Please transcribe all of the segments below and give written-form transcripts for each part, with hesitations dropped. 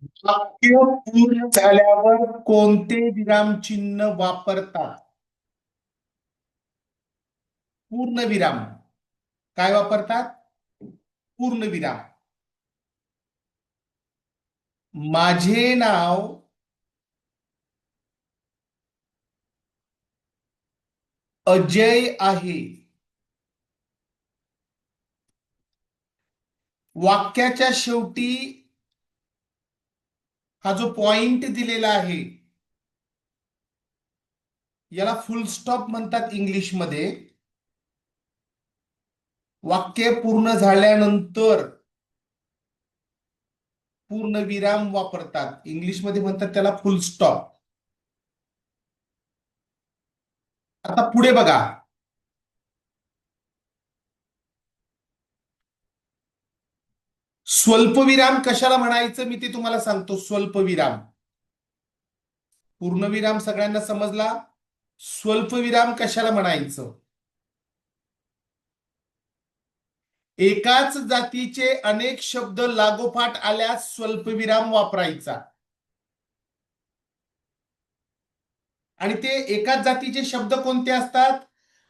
वाक्य पूर्ण झाल्यावर कोणते विरामचिन्ह वापरतात? पूर्ण विराम. काय वापरतात? पूर्ण विराम. माझे नाव अजय आहे. वाक्याच्या शेवटी हा जो पॉइंट दिलेला आहे याला फुल स्टॉप म्हणतात इंग्लिशमध्ये. वाक्य पूर्ण झाल्यानंतर पूर्ण विराम वापरतात. इंग्लिशमध्ये म्हणतात त्याला फुल स्टॉप. आता पुढे बघा. स्वल्पविराम कशाला म्हणायचं मी ते तुम्हाला सांगतो. स्वल्पविराम. पूर्णविराम सगळ्यांना समजला. स्वल्पविराम कशाला म्हणायचं? एकाच जातीचे अनेक शब्द लागोपाठ आल्यास स्वल्पविराम वापरायचा. आणि ते एकाच जातीचे शब्द कोणते असतात?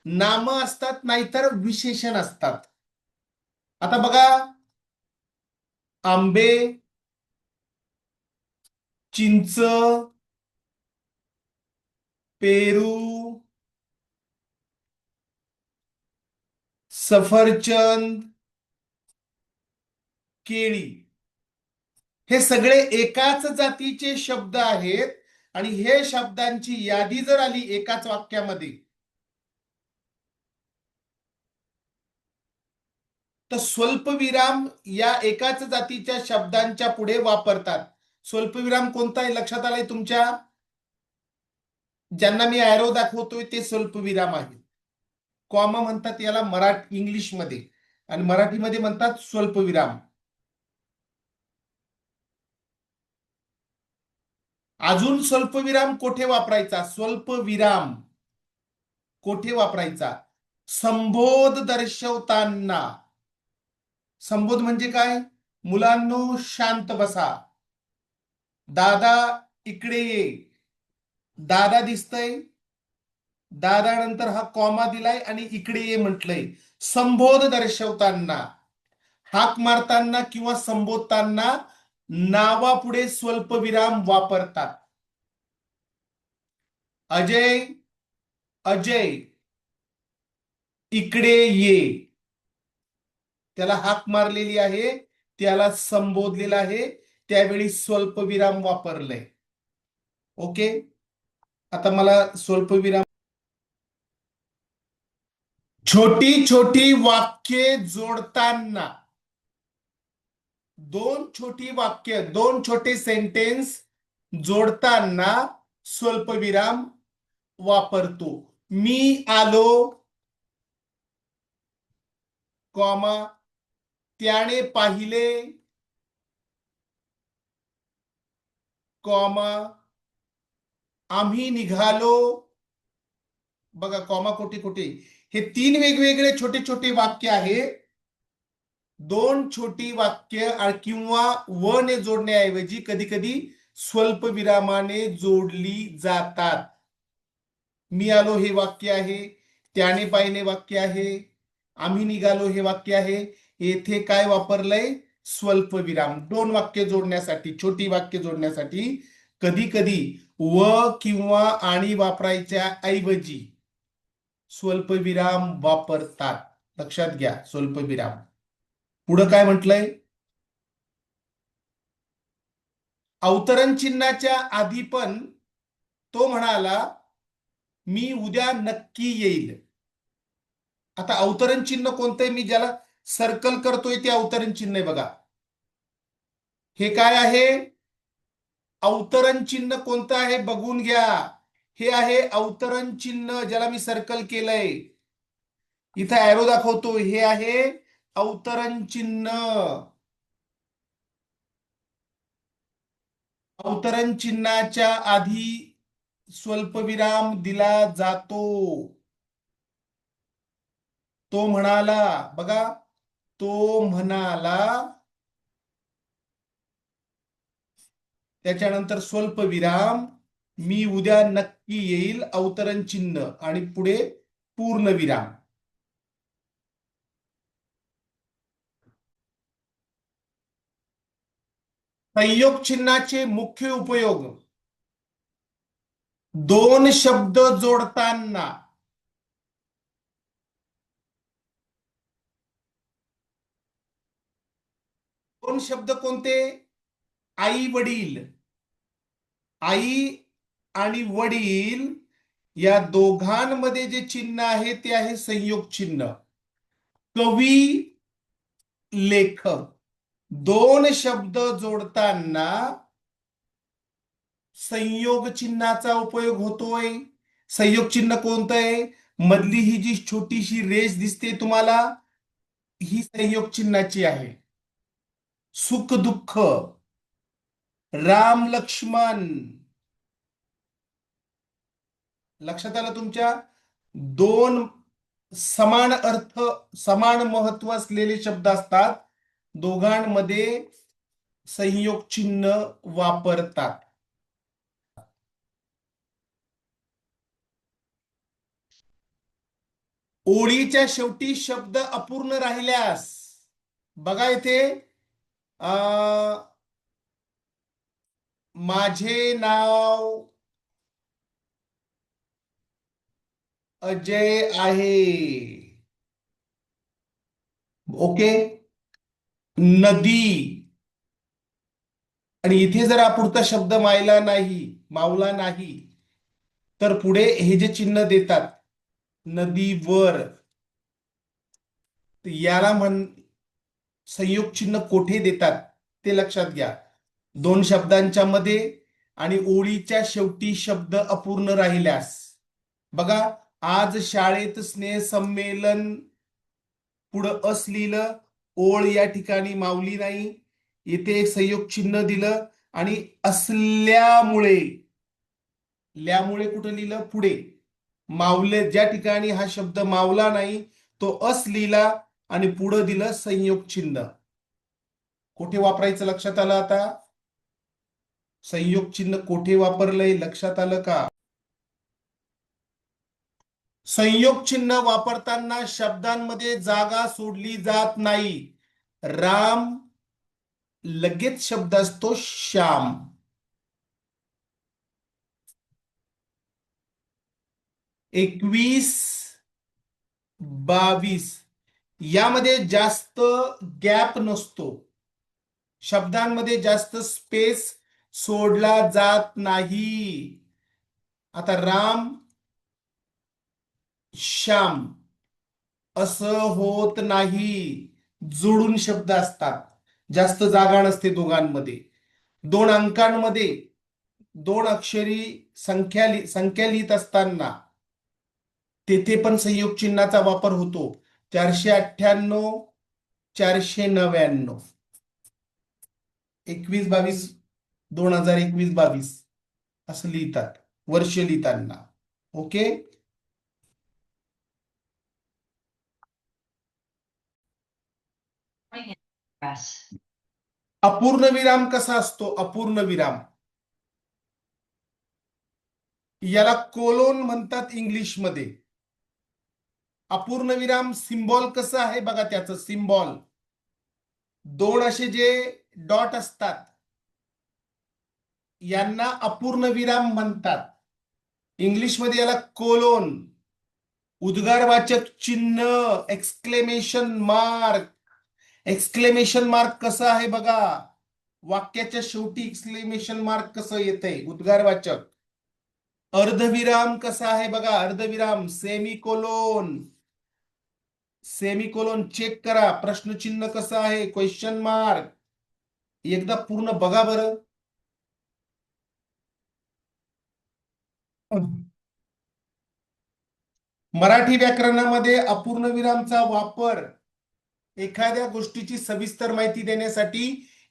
नाम असतात नाहीतर विशेषण असतात. आता बघा, आंबे, चिंच, पेरू, सफरचंद, केळी, हे सगळे एकाच जातीचे शब्द आहेत. आणि हे शब्दांची यादी जर आली एकाच वाक्यामध्ये तर स्वल्पविराम या एकाच जातीच्या शब्दांच्या पुढे वापरतात. स्वल्पविराम कोणता आहे लक्षात आलाय तुमच्या? ज्यांना मी ॲरो दाखवतोय ते स्वल्पविराम आहे. कॉमा म्हणतात याला मराठी इंग्लिशमध्ये, आणि मराठीमध्ये म्हणतात स्वल्पविराम. अजून स्वल्पविराम कोठे वापरायचा? स्वल्पविराम कोठे वापरायचा? संबोध दर्शवताना. संबोध म्हणजे काय? मुलांनो शांत बसा. दादा इकडे ये. दादा दिसतय, दादा नंतर हा कॉमा दिलाय आणि इकडे ये म्हटलंय. संबोध दर्शवताना, हाक मारताना किंवा संबोधताना नावापुढे स्वल्पविराम वापरतात. अजय, अजय इकडे ये. त्याला हाक मारलेली आहे, त्याला संबोधलेला आहे, त्यावेळी स्वल्पविराम वापरलंय. ओके. आता मला स्वल्पविराम. छोटी छोटी वाक्ये जोडताना, दोन छोटे सेंटेन्स जोडताना स्वल्पविराम वापरतो. मी आलो, कॉमा, त्याने पाहिले, कॉमा, आम्ही निघालो. बघा कॉमा कोठे कोठे. हे तीन वेगवेगळे छोटे छोटे वाक्य आहे. दोन छोटी वाक्य किंवा व ने जोडण्याऐवजी कधी कधी स्वल्प विरामाने जोडली जातात. मी आलो हे वाक्य आहे, त्याने पाहिले वाक्य आहे, आम्ही निघालो हे वाक्य आहे. येथे काय वापरलंय? स्वल्प विराम. दोन वाक्य जोडण्यासाठी, छोटी वाक्य जोडण्यासाठी कधी कधी व किंवा आणि वापरायच्या ऐवजी स्वल्पविराम वापरतात. लक्षात घ्या स्वल्पविराम. पुढं काय म्हटलंय? अवतरण चिन्हाच्या आधी पण तो म्हणाला मी उद्या नक्की येईल. आता अवतरण चिन्ह कोणतं आहे? मी ज्याला सर्कल करतोय ते अवतरण चिन्ह आहे. बघा हे काय आहे? अवतरण चिन्ह कोणतं आहे बघून घ्या. हे आहे अवतरण चिन्ह, ज्याला मी सर्कल केलंय. इथं ॲरो दाखवतो, हे आहे अवतरण चिन्ह. अवतरण चिन्हाच्या आधी स्वल्पविराम दिला जातो. तो म्हणाला, बघा, तो म्हणाला त्याच्यानंतर स्वल्पविराम, मी उद्या नक्की येईल, अवतरण चिन्ह आणि पुढे पूर्णविराम. संयोग चिन्हाचे मुख्य उपयोग: दोन शब्द जोडताना. दोन शब्द कोणते? आई वडील. आई आणि वडील या दोघांमध्ये जे चिन्ह आहे ते आहे संयोग चिन्ह. कवी, लेखक, दोन शब्द जोडताना संयोग चिन्हाचा उपयोग होतोय. संयोग चिन्ह कोणतं आहे? मधली ही जी छोटीशी रेष दिसते तुम्हाला, ही संयोग चिन्हाची आहे. सुख दुःख, राम लक्ष्मण. लक्षात आलं तुमच्या? दोन समान अर्थ, समान महत्व असलेले शब्द असतात, दोघांमध्ये संयोग चिन्ह वापरतात. ओळीच्या शेवटी शब्द अपूर्ण राहिल्यास, बघा इथे, माझे नाव अजय आहे. ओके. नदी. आणि इथे जर पुढचा शब्द मावला नाही, तर पुढे हे जे चिन्ह देतात, नदीवर, याला संयोग चिन्ह कोठे देतात ते लक्षात घ्या. दोन शब्दांच्या मध्ये आणि ओळीच्या शेवटी शब्द अपूर्ण राहिल्यास. बघा, आज शाळेत स्नेह संमेलन, पुढं अस लिहिलं, ओळ या ठिकाणी मावली नाही, येथे एक संयोग चिन्ह दिलं, आणि असल्यामुळे, ल्यामुळे कुठं लिहिलं? पुढे. मावले, ज्या ठिकाणी हा शब्द मावला नाही तो अस लिहिला आणि पुढं दिलं संयोग चिन्ह. कुठे वापरायचं लक्षात आलं आता? संयोग चिन्ह कोठे वापरलंय लक्षात आलं का? संयोग चिन्ह वापरताना शब्दांमध्ये जागा सोडली जात नाही. राम लगेच शब्द असतो श्याम. 21, 22 यामध्ये जास्त गॅप नसतो, शब्दांमध्ये जास्त स्पेस सोडला जात नाही. आता राम श्याम असं होत नाही, जोडून शब्द असतात, जास्त जागा नसते दोघांमध्ये. दोन अंकांमध्ये दोन अक्षरी संख्या लिहित असताना तेथे पण संयोग चिन्हाचा वापर होतो. 498, 499, 21-22, 2021-22 असं लिहितात वर्ष लिहिताना. ओके. अपूर्ण विराम कसा असतो? अपूर्ण विराम याला कोलोन म्हणतात इंग्लिशमध्ये. अपूर्ण विराम सिम्बॉल कसं आहे बघा, त्याचं सिम्बॉल दोन असे जे डॉट असतात यांना अपूर्ण विराम म्हणतात. इंग्लिशमध्ये याला कोलोन, उद्गारवाचक चिन्ह, एक्सक्लेमेशन मार्क. एक्सक्लेमेशन मार्क कसं आहे बघा, वाक्याच्या शेवटी एक्सक्लेमेशन मार्क कसं येतंय, उद्गारवाचक. अर्धविराम कसा आहे बघा, अर्धविराम, सेमिकोलोन. सेमिकोलोन चेक करा, प्रश्नचिन्ह कसं आहे, क्वेश्चन मार्क. एकदा पूर्ण बघा बरं. मराठी व्याकरणामध्ये अपूर्ण विरामचा वापर एखाद्या गोष्टीची सविस्तर माहिती देण्यासाठी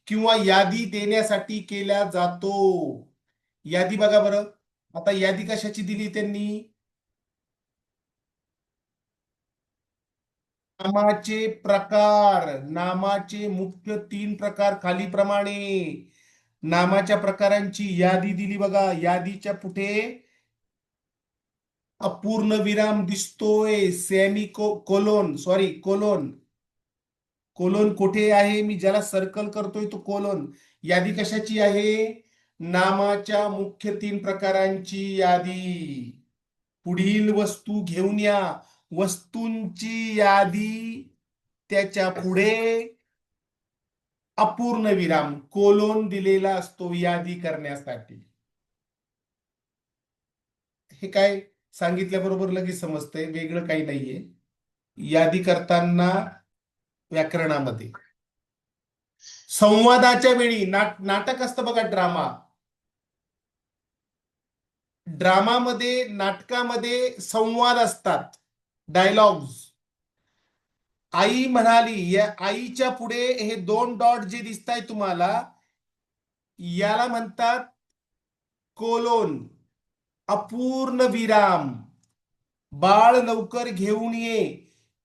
किंवा यादी देण्यासाठी केला जातो. यादी बघा बरं, आता यादी कशाची दिली त्यांनी? नामाचे प्रकार, नामाचे मुख्य 3 प्रकार खालीप्रमाणे: नामाच्या प्रकारांची यादी दिली बघा. यादीच्या पुढे अपूर्ण विराम दिसतोय. Colon, sorry, colon. कोलोन कुठे आहे? मी ज्याला सर्कल करतोय तो कोलोन. यादी कशाची आहे? नामाच्या मुख्य 3 प्रकारांची यादी. पुढील वस्तू घेऊन या. वस्तूंची यादी, त्याच्या पुढे अपूर्ण विराम कोलोन दिलेला असतो यादी करण्यासाठी. हे काय सांगितल्याबरोबर लगेच समजतंय, वेगळं काही नाहीये. यादी करताना व्याकरणामध्ये संवादाच्या वेळी नाटक असतं बघा, ड्रामा. ड्रामामध्ये, नाटकामध्ये संवाद असतात, डायलॉग्स. आई म्हणाली, या आईच्या पुढे हे 2 डॉट जे दिसत आहे तुम्हाला, याला म्हणतात कोलोन, अपूर्ण विराम. बाळ लवकर घेऊन ये.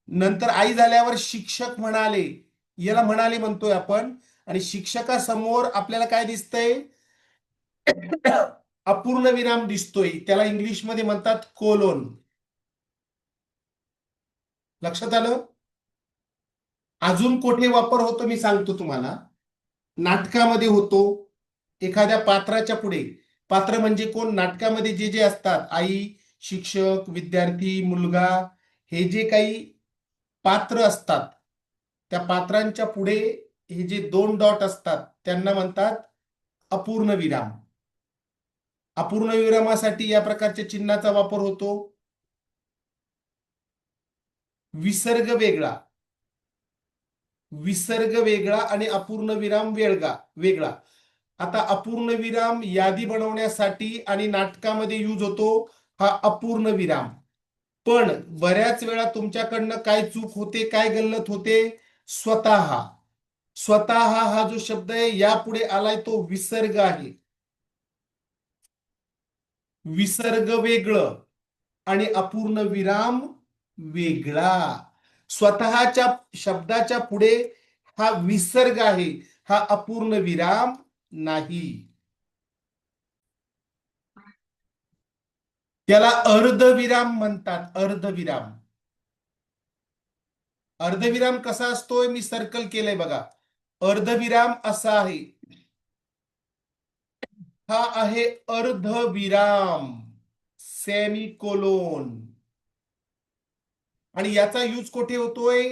नंतर आई झाल्यावर शिक्षक म्हणाले, याला म्हणाले म्हणतोय आपण. आणि शिक्षकासमोर आपल्याला काय दिसतंय? अपूर्ण विराम दिसतोय. त्याला इंग्लिशमध्ये म्हणतात कोलोन. लक्षात आलं? अजून कुठे वापर होतो मी सांगतो तुम्हाला. नाटकामध्ये होतो. एखाद्या पात्राच्या पुढे, पात्र म्हणजे कोण? नाटकामध्ये जे जे असतात, आई, शिक्षक, विद्यार्थी, मुलगा, हे जे काही पात्र असतात, त्या पात्रांच्या पुढे हे जे 2 डॉट असतात त्यांना म्हणतात अपूर्ण विराम. अपूर्ण विरामासाठी या प्रकारच्या चिन्हाचा वापर होतो. विसर्ग वेगळा, विसर्ग वेगळा आणि अपूर्ण विराम वेगळा. आता अपूर्ण विराम यादी बनवण्यासाठी आणि नाटकामध्ये यूज होतो हा अपूर्ण विराम. पण बऱ्याच वेळा तुमच्याकडनं काय चूक होते, काय गल्लत होते? स्वतः. स्वतः हा जो शब्द आहे यापुढे आलाय तो विसर्ग आहे. विसर्ग वेगळं आणि अपूर्ण विराम वेगळा. स्वतःच्या शब्दाच्या पुढे हा विसर्ग आहे, हा अपूर्ण विराम नाही. त्याला अर्धविराम म्हणतात. अर्धविराम. अर्धविराम कसा असतोय? मी सर्कल केलंय बघा. अर्धविराम असा आहे. हा आहे अर्धविराम, सेमिकोलोन. आणि याचा यूज कुठे होतोय?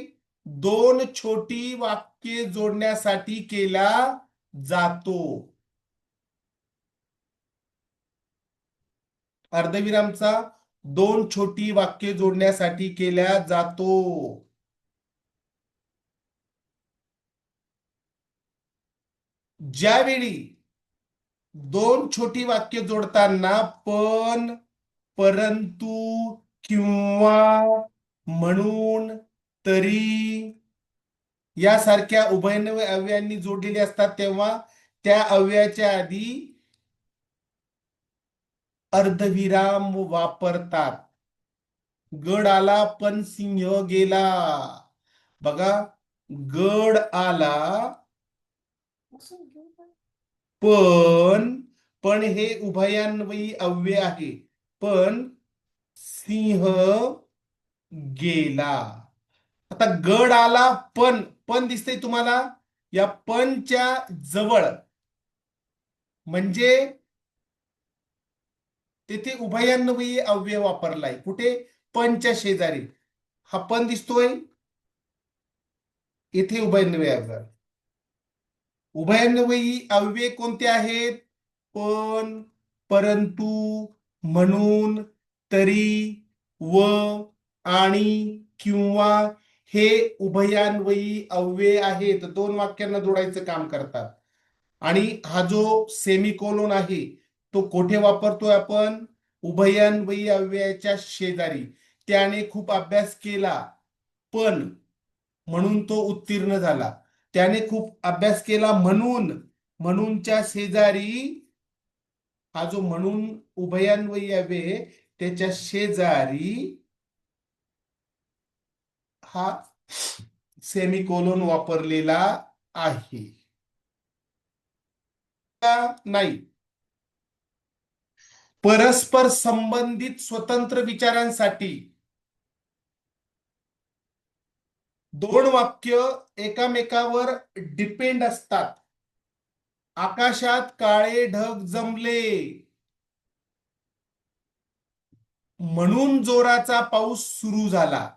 2 छोटी वाक्ये जोडण्यासाठी केला जातो. अर्धविरामचा 2 छोटी वाक्ये जोडण्यासाठी केल्या जातो. ज्यावेळी 2 छोटी वाक्य जोडताना पण, परंतु, किंवा, म्हणून, तरी यासारख्या उभयनवी अव्ययांनी जोडलेली असतात, तेव्हा त्या अव्ययाच्या आधी अर्धविराम वापरतात. गड आला पण सिंह गेला. बघा, गड आला पण हे उभयान्वयी अव्यय आहे. पण सिंह गेला. आता गड आला पण, पण दिसतंय तुम्हाला? या पणच्या जवळ म्हणजे तेथे उभयान्वयी अव्यय वापरलाय. कुठे? पणच्या शेजारी. हा पण दिसतोय, येथे उभयान्वयी अव्यय. उभयान्वयी अव्यय कोणते आहेत? पण, परंतु, म्हणून, तरी, व, आणि, किंवा हे उभयान्वयी अव्यय आहेत. 2 वाक्यांना जोडायचं काम करतात. आणि हा जो सेमिकोलोन आहे तो कोठे वापरतोय आपण? उभयान्वयी अव्ययाच्या शेजारी. त्याने खूप अभ्यास केला पण, म्हणून तो उत्तीर्ण झाला. त्याने खूप अभ्यास केला म्हणून, म्हणूनच्या शेजारी, हा जो म्हणून उभयान्वयी अव्यय त्याच्या शेजारी हा सेमिकोलोन वापरलेला आहे. नाही. परस्पर संबंधित स्वतंत्र विचारांसाठी दोन वाक्य एकामेकावर डिपेंड असतात. आकाशात काळे ढग जमले म्हणून जोराचा पाऊस सुरू झाला.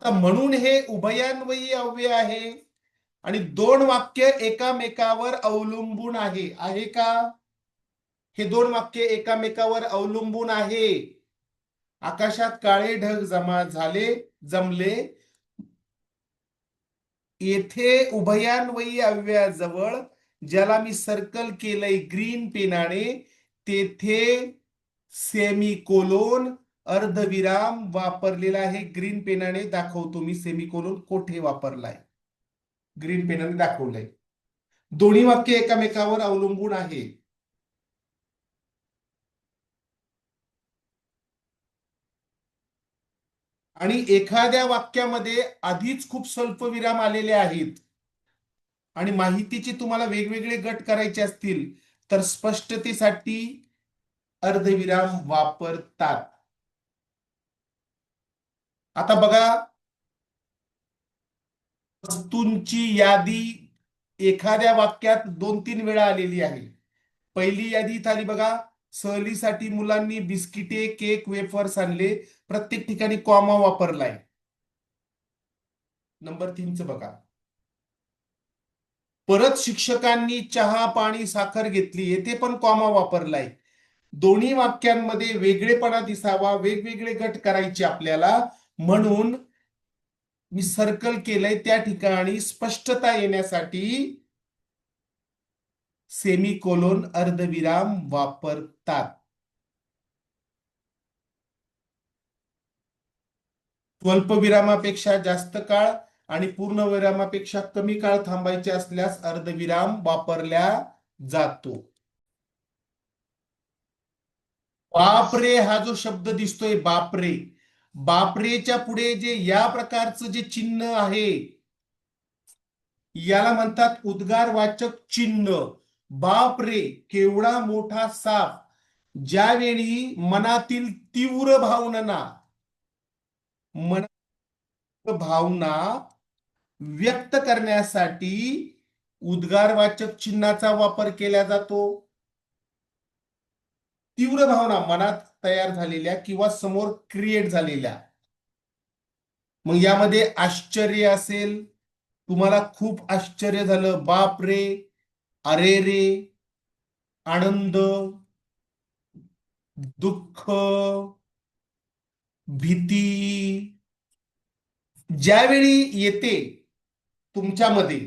तर म्हणून हे उभयान्वयी अव्यय आहे आणि दोन वाक्य एकामेकावर अवलंबून आहे का? हे दोन वाक्य एकामेकावर अवलंबून आहे. आकाशात काळे ढग जमले. येथे उभयान्वयी अव्ययाजवळ ज्याला मी सर्कल केलंय ग्रीन पेनाने, तेथे सेमीकोलन अर्धविराम वापरलेला आहे. ग्रीन पेनाने दाखवतो मी सेमीकोलन कोठे वापरलाय. ग्रीन पेनाने दाखवलंय. दोन्ही वाक्य एकामेकावर अवलंबून आहे. आणि एखाद्या वाक्यामध्ये आधीच खूप स्वल्पविराम आलेले आहेत आणि माहितीचे तुम्हाला वेगवेगळे गट करायचे असतील तर स्पष्टतेसाठी अर्धविराम वापरतात. आता बघा, वस्तूंची यादी एखाद्या वाक्यात 2-3 वेळा आलेली आहे. पहिली यादी इथं आली बघा, सहलीसाठी मुलांनी बिस्किटे, केक, वेफर्स आणले. प्रत्येक ठिकाणी कॉमा वापरलाय. नंबर 3च बघा, परत शिक्षकांनी चहा, पाणी, साखर घेतली. येथे पण कॉमा वापरलाय. दोन्ही वाक्यांमध्ये वेगळेपणा दिसावा, वेगवेगळे गट करायचे आपल्याला, म्हणून मी सर्कल केलंय त्या ठिकाणी स्पष्टता येण्यासाठी सेमीकोलन अर्धविराम वापरतात. स्वल्पविरामापेक्षा जास्त काळ आणि पूर्णविरामापेक्षा कमी काळ थांबायचे असल्यास अर्धविराम वापरला जातो. बापरे हा जो शब्द दिसतोय, बापरे, बापरेच्या पुढे जे या प्रकारचं जे चिन्ह आहे याला म्हणतात उद्गारवाचक चिन्ह. बापरे, केवढा मोठा साप. ज्यावेळी मनातील तीव्र भावना व्यक्त करण्यासाठी उद्गारवाचक चिन्हाचा वापर केला जातो. तीव्र भावना मनात तयार झालेल्या किंवा समोर क्रिएट झालेल्या. मग यामध्ये आश्चर्य असेल, तुम्हाला खूप आश्चर्य झालं, बाप रे, अरे रे, आनंद, दुःख, भीती. ज्यावेळी येते तुमच्यामध्ये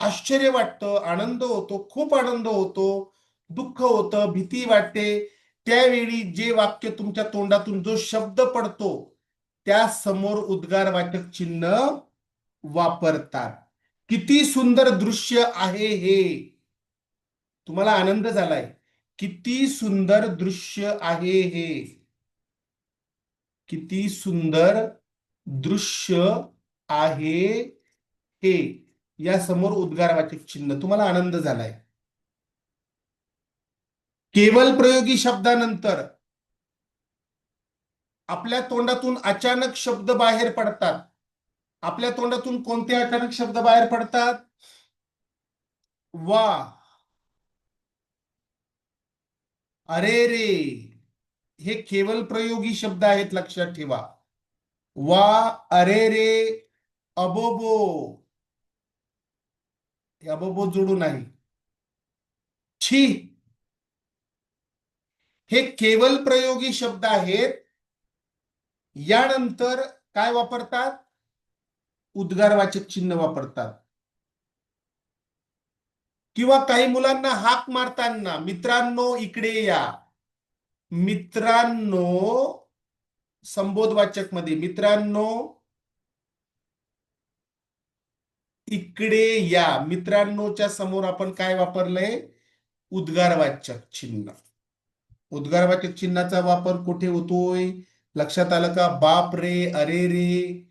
आश्चर्य वाटतं, आनंद होतो, खूप आनंद होतो, दुःख होतं, भीती वाटते, त्यावेळी जे वाक्य तुमच्या तोंडातून जो शब्द पडतो त्या समोर उद्गारवाचक चिन्ह वापरतात. किती सुंदर दृश्य आहे हे. तुम्हाला आनंद झालाय, किती सुंदर दृश्य आहे हे. किती सुंदर दृश्य आहे हे, या समोर उद्गारवाचक चिन्ह. तुम्हाला आनंद झालाय. केवल प्रयोगी शब्दानंतर आपल्या तोंडातून अचानक शब्द बाहेर पडतात. आपल्या तोंडातून कोणते अचानक शब्द बाहेर पडतात? वा, अरे रे, हे केवल प्रयोगी शब्द आहेत, लक्षात ठेवा. वा, अरे रे, अबोबो, अबोबो जोडून आहे. छी, हे केवल प्रयोगी शब्द आहेत. यानंतर काय वापरतात? उद्गारवाचक चिन्ह वापरतात. किंवा काही मुलांना हाक मारताना, मित्रांनो इकडे या. मित्रांनो, संबोधवाचक मध्ये, मित्रांनो इकडे या. मित्रांनोच्या समोर आपण काय वापरलंय? उद्गारवाचक चिन्ह. उद्गारवाचक चिन्हाचा वापर कुठे होतोय? लक्षात आलं का? बाप रे, अरे रे,